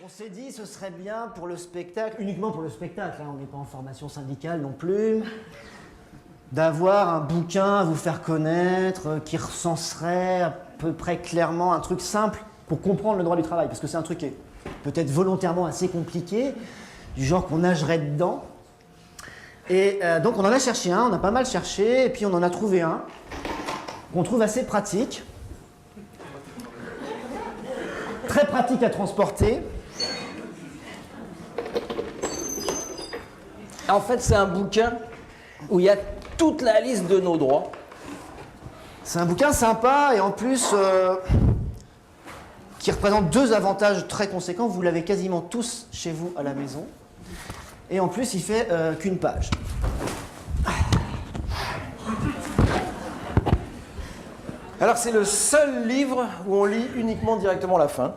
s'est dit ce serait bien pour le spectacle, uniquement pour le spectacle, hein, on n'est pas en formation syndicale non plus, d'avoir un bouquin à vous faire connaître qui recenserait à peu près clairement un truc simple pour comprendre le droit du travail, parce que c'est un truc qui est peut-être volontairement assez compliqué, du genre qu'on nagerait dedans. Et donc on en a cherché un, on a pas mal cherché, et puis on en a trouvé un qu'on trouve assez pratique. Très pratique à transporter. En fait, c'est un bouquin où il y a toute la liste de nos droits. C'est un bouquin sympa et en plus qui représente deux avantages très conséquents. Vous l'avez quasiment tous chez vous à la maison. Et en plus, il fait qu'une page. Alors, c'est le seul livre où on lit uniquement directement la fin.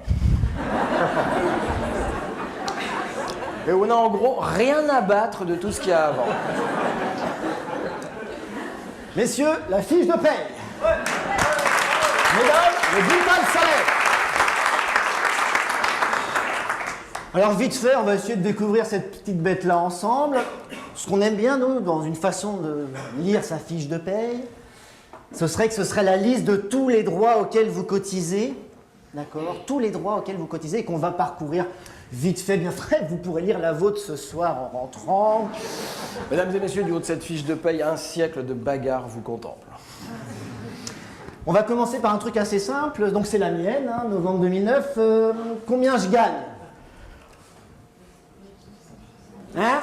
Et on a en gros rien à battre de tout ce qu'il y a avant. Messieurs, la fiche de paye. Mesdames, le bulletin de salaire. Alors vite fait, on va essayer de découvrir cette petite bête-là ensemble. Ce qu'on aime bien, nous, dans une façon de lire sa fiche de paye, ce serait la liste de tous les droits auxquels vous cotisez. D'accord ? Tous les droits auxquels vous cotisez et qu'on va parcourir vite fait, bien fait. Vous pourrez lire la vôtre ce soir en rentrant. Mesdames et messieurs, du haut de cette fiche de paye, un siècle de bagarre vous contemple. On va commencer par un truc assez simple. Donc c'est la mienne, hein, novembre 2009. Combien je gagne ? Hein ?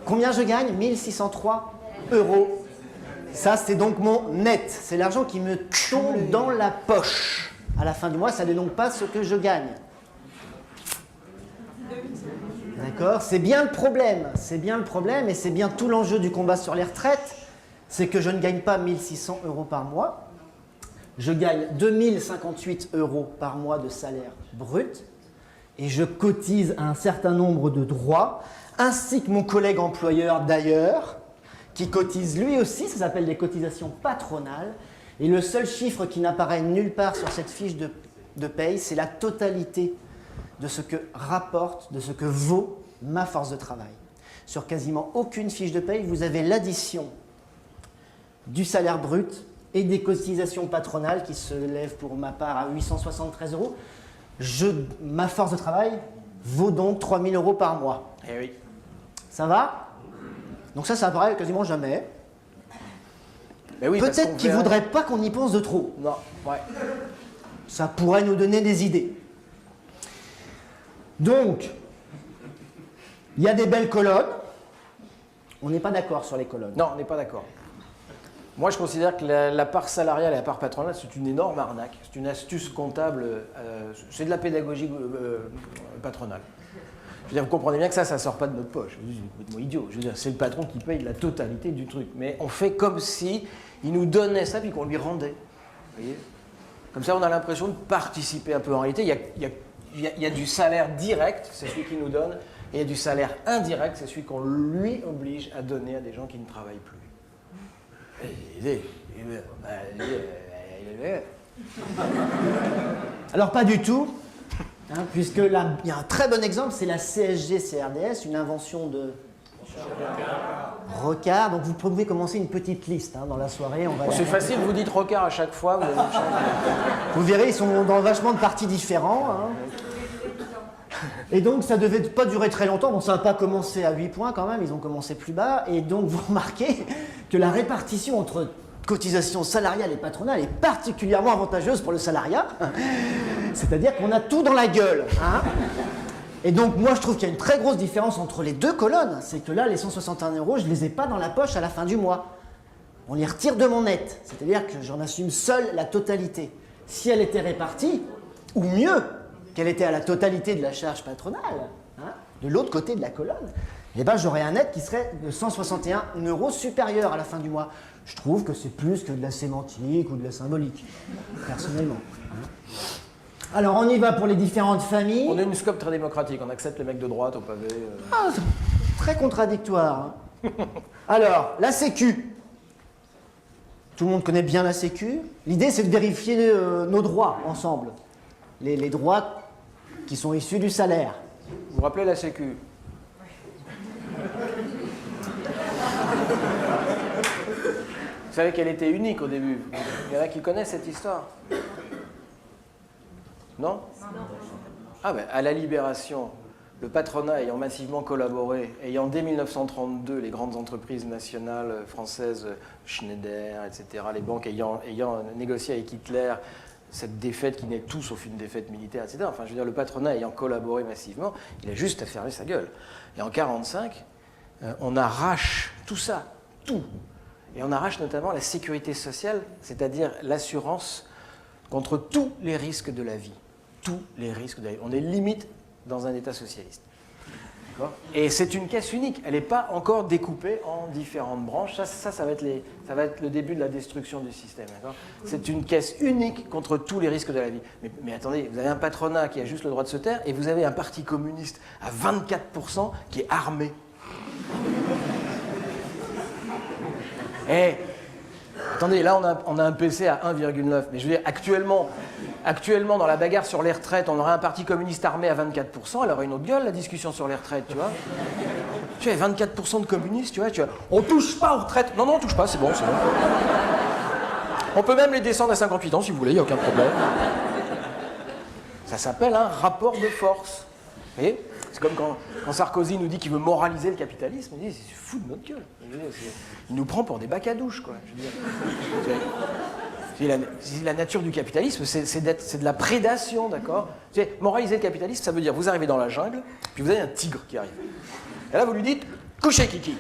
Combien je gagne ? 1603 €. Ça, c'est donc mon net. C'est l'argent qui me tombe dans la poche. À la fin du mois, ça n'est donc pas ce que je gagne. D'accord ? C'est bien le problème. C'est bien le problème et c'est bien tout l'enjeu du combat sur les retraites. C'est que je ne gagne pas 1600 € par mois. Je gagne 2058 € par mois de salaire brut. Et je cotise un certain nombre de droits, ainsi que mon collègue employeur d'ailleurs, qui cotise lui aussi, ça s'appelle des cotisations patronales. Et le seul chiffre qui n'apparaît nulle part sur cette fiche de paye, c'est la totalité de ce que rapporte, de ce que vaut ma force de travail. Sur quasiment aucune fiche de paye, vous avez l'addition du salaire brut et des cotisations patronales qui se lèvent pour ma part à 873 €. Ma force de travail vaut donc 3000 € par mois. Eh oui. Ça va ? Donc ça apparaît quasiment jamais. Mais oui, peut-être qu'ils ne voudraient pas qu'on y pense de trop. Non, ouais. Ça pourrait nous donner des idées. Donc, il y a des belles colonnes. On n'est pas d'accord sur les colonnes. Non, on n'est pas d'accord. Moi, je considère que la part salariale et la part patronale, c'est une énorme arnaque. C'est une astuce comptable. C'est de la pédagogie patronale. Je veux dire, vous comprenez bien que ça ne sort pas de notre poche. C'est complètement idiot. Je veux dire, c'est le patron qui paye la totalité du truc. Mais on fait comme si il nous donnait ça puis qu'on lui rendait. Vous voyez ? Comme ça, on a l'impression de participer un peu. En réalité, il y a du salaire direct, c'est celui qu'il nous donne, et il y a du salaire indirect, c'est celui qu'on lui oblige à donner à des gens qui ne travaillent plus. Alors pas du tout, hein, puisque là, il y a un très bon exemple, c'est la CSG-CRDS, une invention de Rocard. Donc vous pouvez commencer une petite liste dans la soirée. C'est facile, vous dites Rocard à chaque fois. Vous verrez, ils sont dans vachement de partis différents. Hein. Et donc ça ne devait pas durer très longtemps. Bon, ça n'a pas commencé à 8 points quand même, ils ont commencé plus bas. Et donc vous remarquez que la répartition entre cotisation salariale et patronale est particulièrement avantageuse pour le salariat. C'est-à-dire qu'on a tout dans la gueule. Hein. Et donc moi je trouve qu'il y a une très grosse différence entre les deux colonnes. C'est que là, les 161 €, je ne les ai pas dans la poche à la fin du mois. On les retire de mon net. C'est-à-dire que j'en assume seul la totalité. Si elle était répartie, ou mieux, qu'elle était à la totalité de la charge patronale, hein, de l'autre côté de la colonne, eh ben, j'aurais un net qui serait de 161 € supérieur à la fin du mois. Je trouve que c'est plus que de la sémantique ou de la symbolique, personnellement. Hein. Alors, on y va pour les différentes familles. On a une scope très démocratique, on accepte les mecs de droite au pavé. Ah, très contradictoire. Hein. Alors, la Sécu. Tout le monde connaît bien la Sécu. L'idée, c'est de vérifier nos droits ensemble. Les droits qui sont issus du salaire. Vous vous rappelez la Sécu? Vous savez qu'elle était unique au début. Il y en a qui connaissent cette histoire? Non? Ah ben, à la Libération, le patronat ayant massivement collaboré, ayant dès 1932 les grandes entreprises nationales françaises, Schneider, etc., les banques ayant négocié avec Hitler cette défaite qui n'est tout sauf une défaite militaire, etc. Enfin, je veux dire, le patronat ayant collaboré massivement, il a juste à fermer sa gueule. Et en 1945, on arrache tout ça, tout. Et on arrache notamment la sécurité sociale, c'est-à-dire l'assurance contre tous les risques de la vie. Tous les risques de la vie. On est limite dans un État socialiste. Et c'est une caisse unique. Elle n'est pas encore découpée en différentes branches. Ça va être le début de la destruction du système. C'est une caisse unique contre tous les risques de la vie. Mais attendez, vous avez un patronat qui a juste le droit de se taire et vous avez un parti communiste à 24% qui est armé. Attendez, là on a un PC à 1,9. Mais je veux dire, actuellement, dans la bagarre sur les retraites, on aurait un parti communiste armé à 24%, elle aurait une autre gueule, la discussion sur les retraites, tu vois. Tu as 24% de communistes, tu vois, on touche pas aux retraites. Non, on touche pas, c'est bon. On peut même les descendre à 58 ans si vous voulez, il n'y a aucun problème. Ça s'appelle un rapport de force. Vous voyez ? C'est comme quand Sarkozy nous dit qu'il veut moraliser le capitalisme, il dit c'est fou de notre gueule. Il nous prend pour des bacs à douche, quoi. Je veux dire, la nature du capitalisme, c'est de la prédation, d'accord ? Moraliser le capitalisme, ça veut dire vous arrivez dans la jungle, puis vous avez un tigre qui arrive. Et là, vous lui dites couchez, Kiki.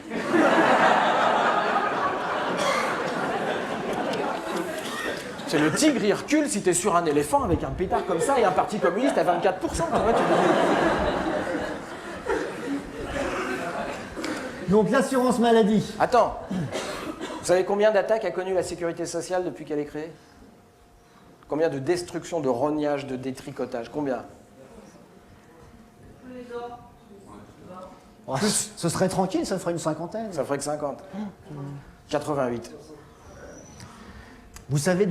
C'est le tigre, il recule si t'es sur un éléphant avec un pétard comme ça et un parti communiste à 24%. Tu vois, Donc l'assurance maladie. Attends, vous savez combien d'attaques a connu la sécurité sociale depuis qu'elle est créée? Combien de destructions, de rognage, de détricotage? Combien? Oh, ce serait tranquille, ça ferait une cinquantaine. Ça ferait que 50. 88. Vous savez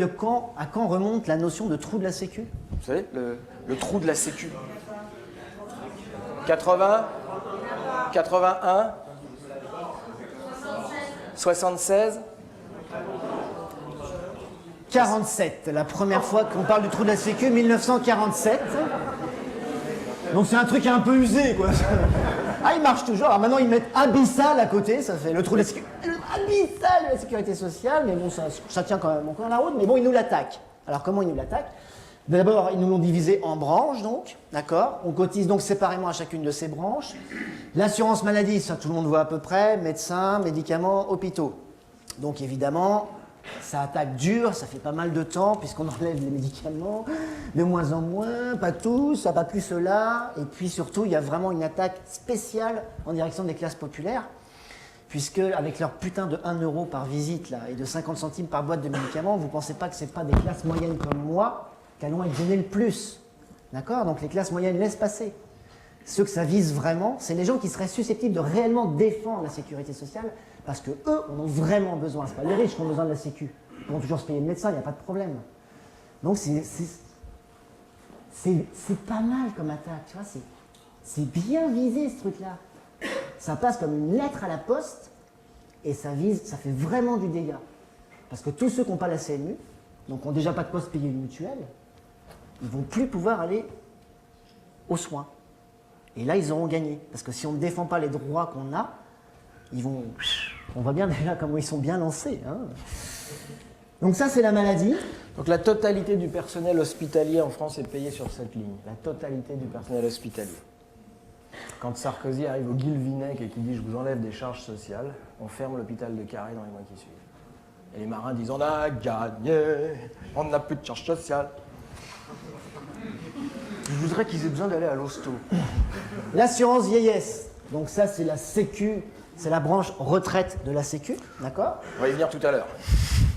à quand remonte la notion de trou de la Sécu? Vous savez, le trou de la Sécu. 80, 81, 76, 47, la première fois qu'on parle du trou de la Sécu, 1947. Donc c'est un truc un peu usé, quoi. Ah, il marche toujours. Alors maintenant, ils mettent abyssal à côté, ça fait le trou de la Sécu. Abyssal de la sécurité sociale, mais bon, ça tient quand même encore la route, mais bon, ils nous l'attaquent. Alors comment ils nous l'attaquent? D'abord, ils nous l'ont divisé en branches, donc, d'accord? On cotise donc séparément à chacune de ces branches. L'assurance maladie, ça tout le monde voit à peu près, médecins, médicaments, hôpitaux. Donc évidemment, ça attaque dur, ça fait pas mal de temps, puisqu'on enlève les médicaments, de moins en moins, pas tous, ça va plus cela. Et puis surtout, il y a vraiment une attaque spéciale en direction des classes populaires, puisque avec leur putain de 1 euro par visite là, et de 50 centimes par boîte de médicaments, vous ne pensez pas que ce n'est pas des classes moyennes comme moi qui allons être gênés le plus. D'accord? Donc les classes moyennes laissent passer. Ceux que ça vise vraiment, c'est les gens qui seraient susceptibles de réellement défendre la sécurité sociale, parce qu'eux en ont vraiment besoin. Ce n'est pas les riches qui ont besoin de la sécu. Ils vont toujours se payer le médecin, il n'y a pas de problème. Donc c'est pas mal comme attaque, tu vois, c'est bien visé ce truc-là. Ça passe comme une lettre à la poste et ça fait vraiment du dégât. Parce que tous ceux qui n'ont pas la CMU, donc qui n'ont déjà pas de poste payé une mutuelle, ils ne vont plus pouvoir aller aux soins. Et là, ils auront gagné. Parce que si on ne défend pas les droits qu'on a, on voit bien déjà comment ils sont bien lancés. Hein. Donc ça, c'est la maladie. Donc la totalité du personnel hospitalier en France est payée sur cette ligne. La totalité du personnel hospitalier. Quand Sarkozy arrive au Guilvinec et qu'il dit « je vous enlève des charges sociales », on ferme l'hôpital de Carré dans les mois qui suivent. Et les marins disent « on a gagné, on n'a plus de charges sociales ». Je voudrais qu'ils aient besoin d'aller à l'hosto. L'assurance vieillesse. Donc ça, c'est la Sécu, c'est la branche retraite de la Sécu, d'accord? On va y venir tout à l'heure.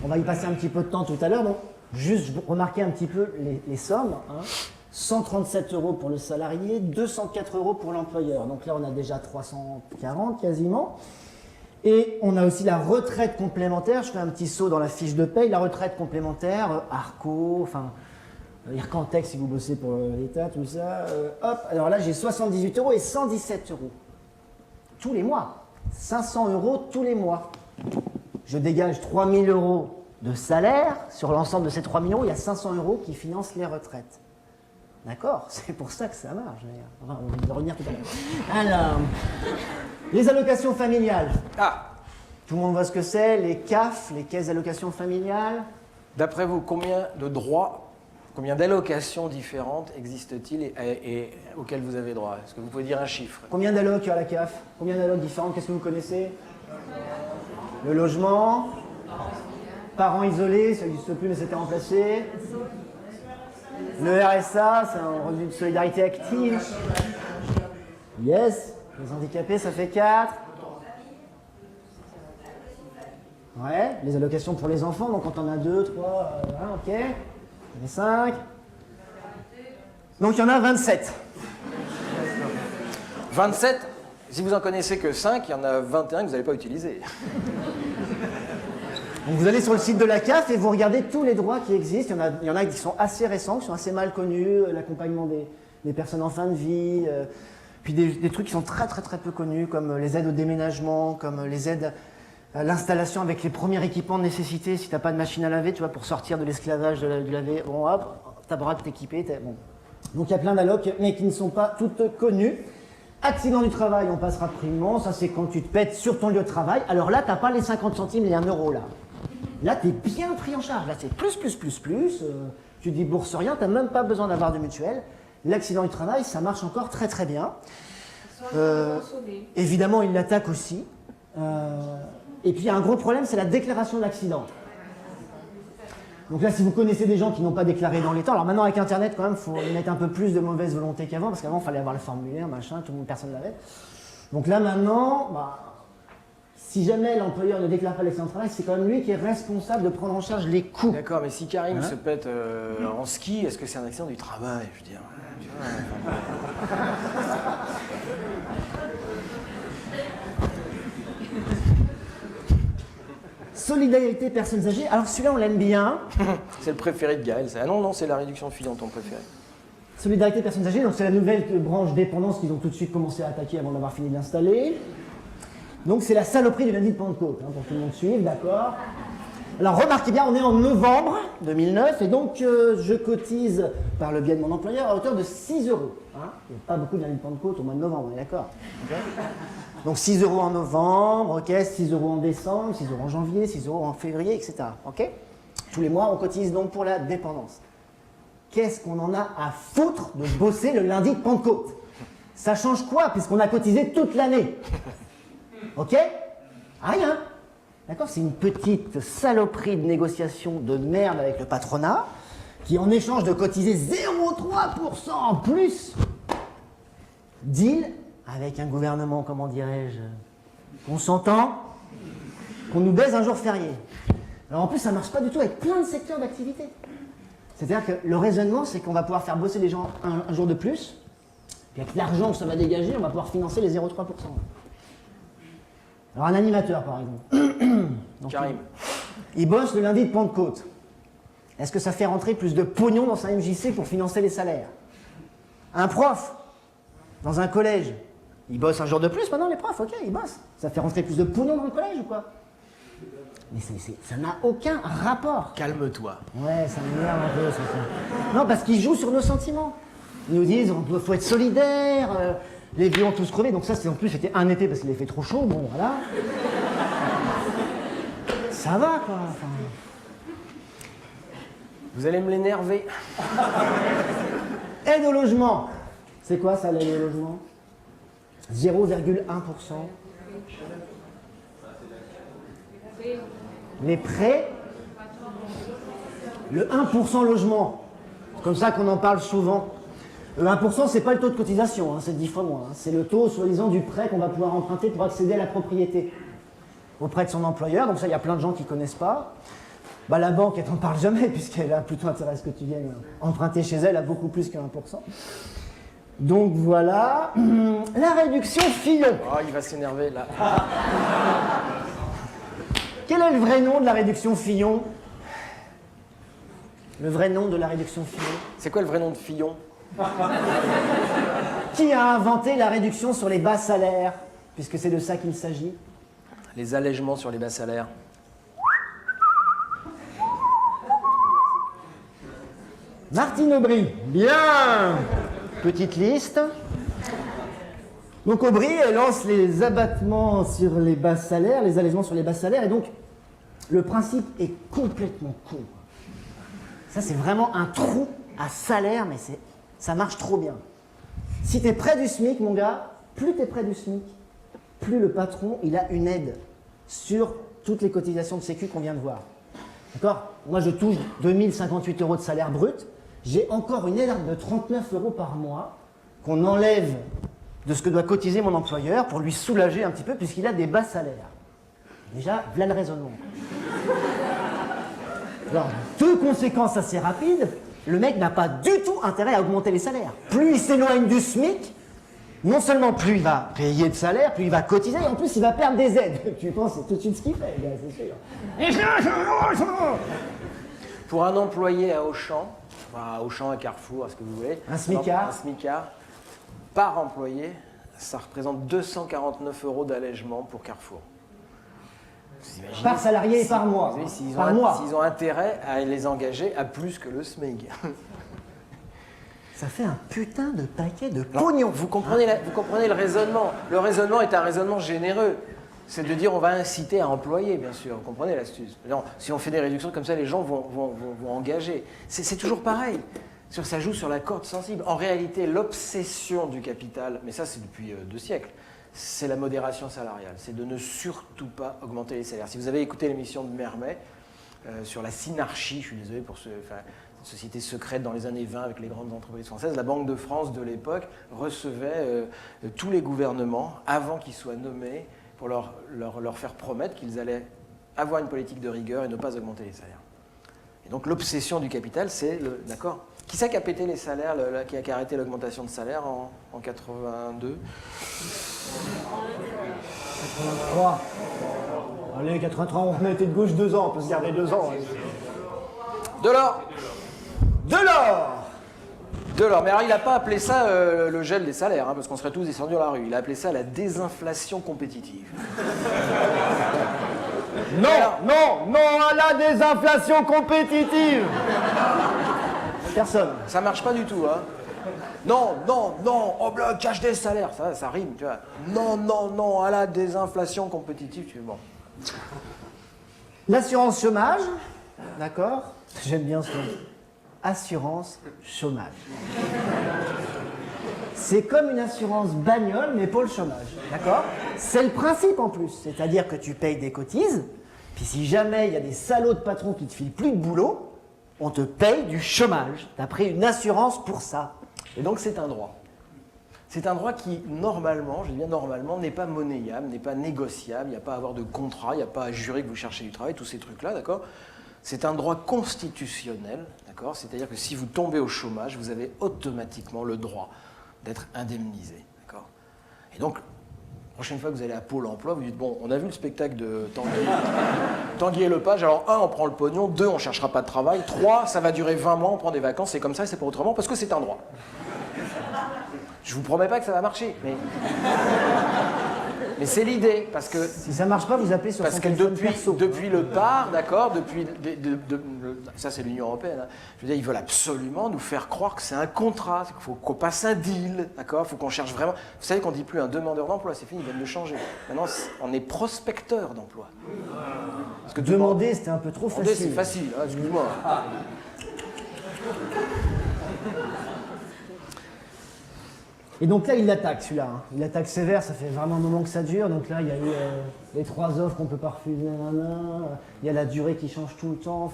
On va y passer un petit peu de temps tout à l'heure. Donc, juste remarquer un petit peu les sommes. Hein. 137 € pour le salarié, 204 € pour l'employeur. Donc là, on a déjà 340 quasiment. Et on a aussi la retraite complémentaire. Je fais un petit saut dans la fiche de paye. La retraite complémentaire, Arco, enfin, Ircantec si vous bossez pour l'État, tout ça. Hop, alors là j'ai 78 € et 117 € tous les mois. 500 € tous les mois. Je dégage 3000 € de salaire. Sur l'ensemble de ces 3000 €, il y a 500 € qui financent les retraites. D'accord? C'est pour ça que ça marche. Enfin, on va revenir tout à l'heure. Alors, les allocations familiales. Ah, Tout le monde voit ce que c'est, les CAF, les caisses d'allocations familiales. d'après vous, combien de droits, combien d'allocations différentes existent-ils et auxquelles vous avez droit? Est-ce que vous pouvez dire un chiffre? Combien d'allocs à la CAF? Combien d'allocs différentes? Qu'est-ce que vous connaissez? Le logement. Parents isolés, ça n'existe plus mais c'était remplacé. Le RSA, c'est un revenu de solidarité active. Yes. Les handicapés, ça fait 4. Ouais. Les allocations pour les enfants, donc quand on a 2, 3, ok. On est 5. Donc il y en a 27. 27. Si vous en connaissez que 5, il y en a 21 que vous n'allez pas utiliser. Donc vous allez sur le site de la CAF et vous regardez tous les droits qui existent. Il y en a qui sont assez récents, qui sont assez mal connus, l'accompagnement des personnes en fin de vie, puis des trucs qui sont très peu connus, comme les aides au déménagement, comme les aides à l'installation avec les premiers équipements de nécessité. Si tu n'as pas de machine à laver, tu vois, pour sortir de l'esclavage du laver, bon hop, ta baraque t'équipée. Bon. Donc il y a plein d'allocs, mais qui ne sont pas toutes connues. Accident du travail, on passera rapidement. Ça, c'est quand tu te pètes sur ton lieu de travail. Alors là, tu n'as pas les 50 centimes et 1 € là. Là, tu es bien pris en charge. Là, c'est plus. Tu débourses rien, tu n'as même pas besoin d'avoir de mutuelle. L'accident du travail, ça marche encore très bien. Évidemment, il l'attaque aussi. Et puis, il y a un gros problème, c'est la déclaration d'accident. Donc là, si vous connaissez des gens qui n'ont pas déclaré dans les temps, alors maintenant, avec Internet, quand même, il faut mettre un peu plus de mauvaise volonté qu'avant, parce qu'avant, il fallait avoir le formulaire, machin, tout le monde, personne ne l'avait. Donc là, maintenant, si jamais l'employeur ne déclare pas l'accident de travail, c'est quand même lui qui est responsable de prendre en charge les coûts. D'accord, mais si Karim se pète en ski, est-ce que c'est un accident du travail? Je veux dire. Solidarité personnes âgées, alors celui-là, on l'aime bien. C'est le préféré de Gaël. Ah non, c'est la réduction de filles ton préféré. Solidarité personnes âgées, donc c'est la nouvelle branche dépendance qu'ils ont tout de suite commencé à attaquer avant d'avoir fini de l'installer. Donc c'est la saloperie du lundi de Pentecôte, pour que tout le monde suive, d'accord? Alors remarquez bien, on est en novembre 2009 et donc je cotise par le biais de mon employeur à hauteur de 6 €. Il n'y a pas beaucoup de lundi de Pentecôte au mois de novembre, on est d'accord? Okay. Donc 6 € en novembre, ok, 6 € en décembre, 6 € en janvier, 6 € en février, etc. Ok. Tous les mois, on cotise donc pour la dépendance. Qu'est-ce qu'on en a à foutre de bosser le lundi de Pentecôte? Ça change quoi puisqu'on a cotisé toute l'année? Ok? Rien. D'accord? C'est une petite saloperie de négociation de merde avec le patronat qui, en échange de cotiser 0,3% en plus, deal avec un gouvernement, comment dirais-je, qu'on s'entend, qu'on nous baise un jour férié. Alors en plus, ça ne marche pas du tout avec plein de secteurs d'activité. C'est-à-dire que le raisonnement, c'est qu'on va pouvoir faire bosser les gens un jour de plus, puis avec l'argent que ça va dégager, on va pouvoir financer les 0,3%. Alors un animateur, par exemple. Donc, Karim. il bosse le lundi de Pentecôte. Est-ce que ça fait rentrer plus de pognon dans sa MJC pour financer les salaires? Un prof, dans un collège, il bosse un jour de plus maintenant, les profs, ok, ils bossent. Ça fait rentrer plus de pognon dans le collège ou quoi? Mais ça n'a aucun rapport. Calme-toi. Ouais, ça m'énerve un peu, ça. Non, parce qu'ils jouent sur nos sentiments. Ils nous disent, il faut être solidaire, les vieux ont tous crevé. Donc ça, en plus, c'était un été parce qu'il avait fait trop chaud, bon, voilà. Ça va, quoi. Enfin... Vous allez me l'énerver. Aide au logement. C'est quoi ça, l'aide au logement? 0,1%. Les prêts, le 1% logement. C'est comme ça qu'on en parle souvent. Le 1%, c'est pas le taux de cotisation, c'est 10 fois moins. C'est le taux, soi-disant, du prêt qu'on va pouvoir emprunter pour accéder à la propriété auprès de son employeur. Donc ça, il y a plein de gens qui ne connaissent pas. La banque, elle t'en parle jamais, puisqu'elle a plutôt intérêt à ce que tu viennes emprunter chez elle à beaucoup plus que 1%. Donc voilà. La réduction Fillon. Oh, il va s'énerver là. Quel est le vrai nom de la réduction Fillon? Le vrai nom de la réduction Fillon? C'est quoi le vrai nom de Fillon? Qui a inventé la réduction sur les bas salaires? Puisque c'est de ça qu'il s'agit. Les allègements sur les bas salaires. Martine Aubry. Bien. Petite liste. Donc Aubry, elle lance les abattements sur les bas salaires, les allègements sur les bas salaires, et donc le principe est complètement con. Ça, c'est vraiment un trou à salaire, mais ça marche trop bien. Si tu es près du SMIC, mon gars, plus tu es près du SMIC, plus le patron, il a une aide sur toutes les cotisations de sécu qu'on vient de voir. D'accord? Moi, je touche 2058 € de salaire brut. J'ai encore une aide de 39 € par mois qu'on enlève de ce que doit cotiser mon employeur pour lui soulager un petit peu puisqu'il a des bas salaires. Déjà, voilà le raisonnement. Alors, deux conséquences assez rapides. Le mec n'a pas du tout intérêt à augmenter les salaires. Plus il s'éloigne du SMIC, non seulement plus il va payer de salaire, plus il va cotiser, et en plus il va perdre des aides. Tu penses c'est tout de suite ce qu'il fait, gars, c'est sûr. Pour un employé à Auchan, enfin à Auchan, à Carrefour, à ce que vous voulez, un smicard. Un smicard, par employé, ça représente 249 € d'allègement pour Carrefour. Par salarié et par mois. S'ils par mois. S'ils ont intérêt à les engager à plus que le SMIC. Ça fait un putain de paquet de pognon. Vous comprenez le raisonnement. Le raisonnement est un raisonnement généreux. C'est de dire on va inciter à employer, bien sûr. Vous comprenez l'astuce. Si on fait des réductions comme ça, les gens vont engager. C'est toujours pareil. Ça joue sur la corde sensible. En réalité, l'obsession du capital, mais ça c'est depuis 2 siècles, c'est la modération salariale. C'est de ne surtout pas augmenter les salaires. Si vous avez écouté l'émission de Mermet sur la synarchie, je suis désolé pour cette société secrète dans les années 20 avec les grandes entreprises françaises, la Banque de France de l'époque recevait tous les gouvernements avant qu'ils soient nommés pour leur faire promettre qu'ils allaient avoir une politique de rigueur et ne pas augmenter les salaires. Et donc l'obsession du capital, c'est d'accord. Qui c'est qui a pété les salaires, qui a arrêté l'augmentation de salaire en 82? 83. Allez, 83, on remet de gauche 2 ans, on peut se garder 2 ans. Delors. Delors. Mais alors il n'a pas appelé ça le gel des salaires, hein, parce qu'on serait tous descendus dans la rue. Il a appelé ça la désinflation compétitive. Non à la désinflation compétitive. Personne. Ça marche pas du tout, hein. Non, au blocage des salaires, ça rime, tu vois. Non, à la désinflation compétitive, tu vois. Bon. L'assurance chômage, d'accord? J'aime bien ce nom. Assurance chômage. C'est comme une assurance bagnole, mais pour le chômage, d'accord? C'est le principe en plus, c'est-à-dire que tu payes des cotises, puis si jamais il y a des salauds de patrons qui te filent plus de boulot, on te paye du chômage. Tu as pris une assurance pour ça. Et donc c'est un droit. C'est un droit qui, normalement, je dis bien normalement, n'est pas monnayable, n'est pas négociable, il n'y a pas à avoir de contrat, il n'y a pas à jurer que vous cherchez du travail, tous ces trucs-là, d'accord? C'est un droit constitutionnel, d'accord? C'est-à-dire que si vous tombez au chômage, vous avez automatiquement le droit d'être indemnisé, d'accord? Et donc, la prochaine fois que vous allez à Pôle emploi, vous dites, bon, on a vu le spectacle de Tanguy et Lepage, alors 1, on prend le pognon, 2, on ne cherchera pas de travail, 3, ça va durer 20 mois, on prend des vacances, c'est comme ça, c'est pas autrement, parce que c'est un droit. Je vous promets pas que ça va marcher, mais c'est l'idée, parce que... Si ça marche pas, vous appelez sur son téléphone perso. Depuis le PAR, d'accord, ça c'est l'Union européenne, hein. Je veux dire, ils veulent absolument nous faire croire que c'est un contrat, qu'il faut qu'on passe un deal, d'accord, il faut qu'on cherche vraiment... Vous savez qu'on ne dit plus un demandeur d'emploi, c'est fini, ils viennent de changer. Maintenant, on est prospecteur d'emploi. Parce que demander, c'était un peu trop facile. C'est facile, hein, excuse-moi. Et donc là, il l'attaque, celui-là. Hein. Il l'attaque sévère, ça fait vraiment un moment que ça dure. Donc là, il y a eu les 3 offres qu'on peut pas refuser. Il y a la durée qui change tout le temps.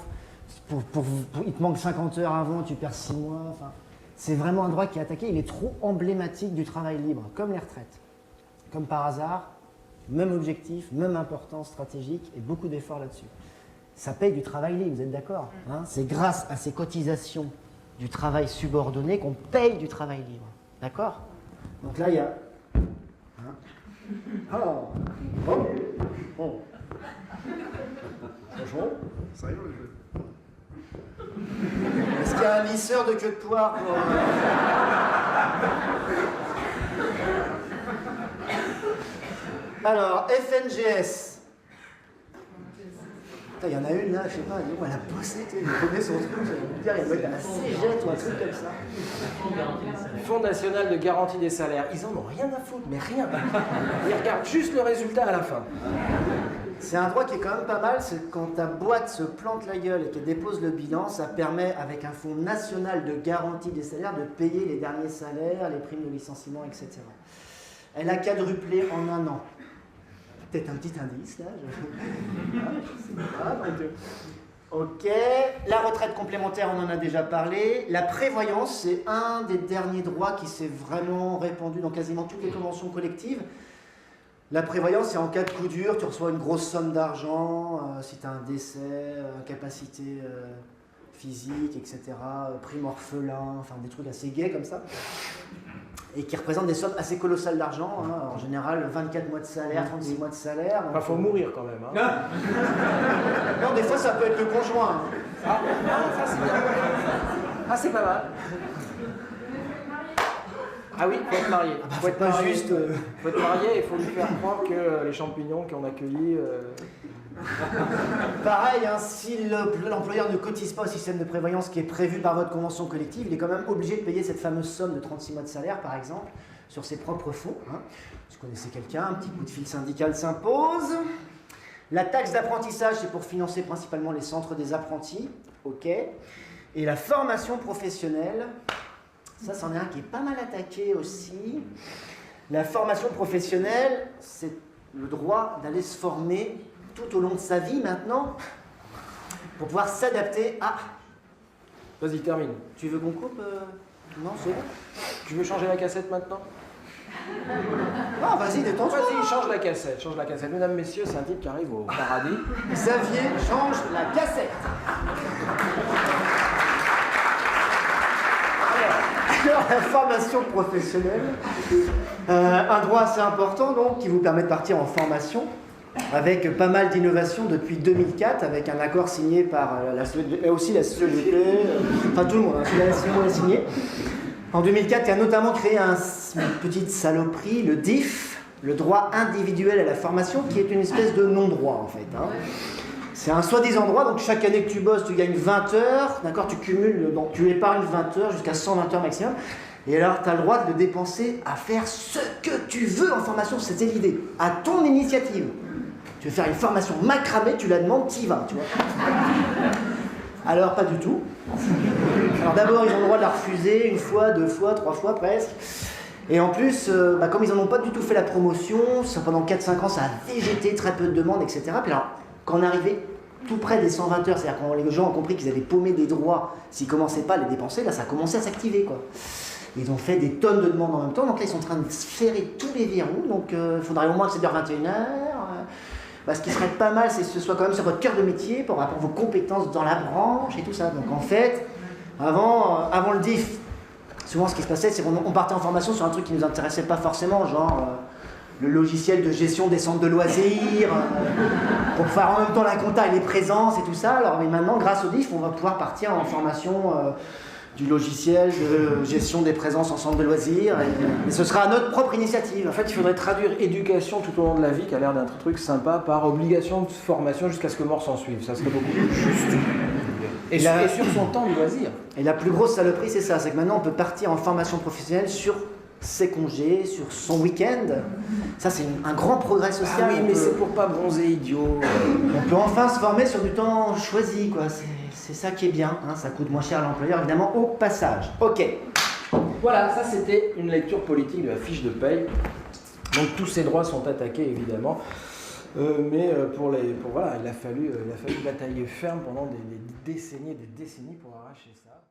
Il te manque 50 heures avant, tu perds 6 mois. Enfin, c'est vraiment un droit qui est attaqué. Il est trop emblématique du travail libre, comme les retraites. Comme par hasard, même objectif, même importance stratégique et beaucoup d'efforts là-dessus. Ça paye du travail libre, vous êtes d'accord, hein? C'est grâce à ces cotisations du travail subordonné qu'on paye du travail libre. D'accord? Donc là, il y a... Alors... Franchement, Ça rigole, le jeu. Est-ce qu'il y a un lisseur de queue de poire pour... Alors, FNGS. Putain, il y en a une là, je sais pas, elle a bossé, tu sais, elle connaît son truc, j'allais me dire, elle doit être à la CGT ou un truc comme ça. Fonds national de garantie des salaires, ils en ont rien à foutre, mais rien. Ils regardent juste le résultat à la fin. C'est un droit qui est quand même pas mal, c'est quand ta boîte se plante la gueule et qu'elle dépose le bilan, ça permet, avec un fonds national de garantie des salaires, de payer les derniers salaires, les primes de licenciement, etc. Elle a quadruplé en un an. Peut-être un petit indice, là. Je sais pas, donc... Ok. La retraite complémentaire, on en a déjà parlé. La prévoyance, c'est un des derniers droits qui s'est vraiment répandu dans quasiment toutes les conventions collectives. La prévoyance, c'est en cas de coup dur, tu reçois une grosse somme d'argent, si tu as un décès, incapacité physique, etc., prime orphelin, enfin des trucs assez gais comme ça, et qui représentent des sommes assez colossales d'argent, hein, en général 24 mois de salaire, 36 mois de salaire. Enfin, faut mourir quand même. Hein. Non, des fois ça peut être le conjoint. Ah, ça c'est bien. Ah, c'est pas mal. Ah oui, faut être marié. Faut être pas marié. juste. Faut être marié et il faut lui faire croire que les champignons qu'on accueillis. Pareil, hein, si l'employeur ne cotise pas au système de prévoyance qui est prévu par votre convention collective, il est quand même obligé de payer cette fameuse somme de 36 mois de salaire, par exemple, sur ses propres fonds. Hein. Si vous connaissez quelqu'un, un petit coup de fil syndical s'impose. La taxe d'apprentissage, c'est pour financer principalement les centres des apprentis. Ok. Et la formation professionnelle, ça, c'en est un qui est pas mal attaqué aussi. La formation professionnelle, c'est le droit d'aller se former tout au long de sa vie maintenant, pour pouvoir s'adapter à... Vas-y, termine. Tu veux qu'on coupe Non, c'est bon. Tu veux changer la cassette maintenant? Non, vas-y, détends-toi. Vas-y, change la cassette, change la cassette. Mesdames, messieurs, c'est un type qui arrive au paradis. Xavier, change la cassette. Alors, la formation professionnelle, un droit assez important donc, qui vous permet de partir en formation, avec pas mal d'innovations depuis 2004, avec un accord signé par aussi la CGT, enfin tout le monde, hein, tout le monde a signé. En 2004, il a notamment créé une petite saloperie, le DIF, le droit individuel à la formation, qui est une espèce de non-droit en fait. Hein. C'est un soi-disant droit, donc chaque année que tu bosses, tu gagnes 20 heures, d'accord, tu cumules, donc tu épargnes 20 heures jusqu'à 120 heures maximum, et alors tu as le droit de le dépenser à faire ce que tu veux en formation, c'était l'idée, à ton initiative. Tu veux faire une formation macramée, tu la demandes, t'y vas, tu vois. Alors, pas du tout. Alors d'abord, ils ont le droit de la refuser une fois, deux fois, trois fois presque. Et en plus, comme ils n'en ont pas du tout fait la promotion, pendant 4-5 ans, ça a végété, très peu de demandes, etc. Puis alors, quand on arrivait tout près des 120 heures, c'est-à-dire quand les gens ont compris qu'ils avaient paumé des droits, s'ils ne commençaient pas à les dépenser, là, ça a commencé à s'activer, quoi. Ils ont fait des tonnes de demandes en même temps, donc là, ils sont en train de ferrer tous les verrous, donc il faudrait au moins que ça dure 21 heures. Ce qui serait pas mal, c'est que ce soit quand même sur votre cœur de métier, par rapport à vos compétences dans la branche et tout ça. Donc en fait, avant le DIF, souvent ce qui se passait, c'est qu'on partait en formation sur un truc qui ne nous intéressait pas forcément, genre le logiciel de gestion des centres de loisirs, pour faire en même temps la compta et les présences et tout ça. Alors mais maintenant, grâce au DIF, on va pouvoir partir en formation du logiciel de gestion des présences en centre de loisirs, et ce sera à notre propre initiative. En fait, il faudrait traduire éducation tout au long de la vie, qui a l'air d'être un truc sympa, par obligation de formation jusqu'à ce que mort s'en suive. Ça serait beaucoup plus juste. Et sur son temps de loisir. Et la plus grosse saloperie, c'est ça, c'est que maintenant on peut partir en formation professionnelle sur ses congés, sur son week-end. Ça, c'est un grand progrès social. Ah oui, mais c'est pour pas bronzer idiot. On peut enfin se former sur du temps choisi, quoi. C'est ça qui est bien, hein. Ça coûte moins cher à l'employeur, évidemment, au passage. Ok. Voilà, ça c'était une lecture politique de la fiche de paye. Donc tous ces droits sont attaqués, évidemment. Mais voilà, il a fallu batailler ferme pendant des décennies pour arracher ça.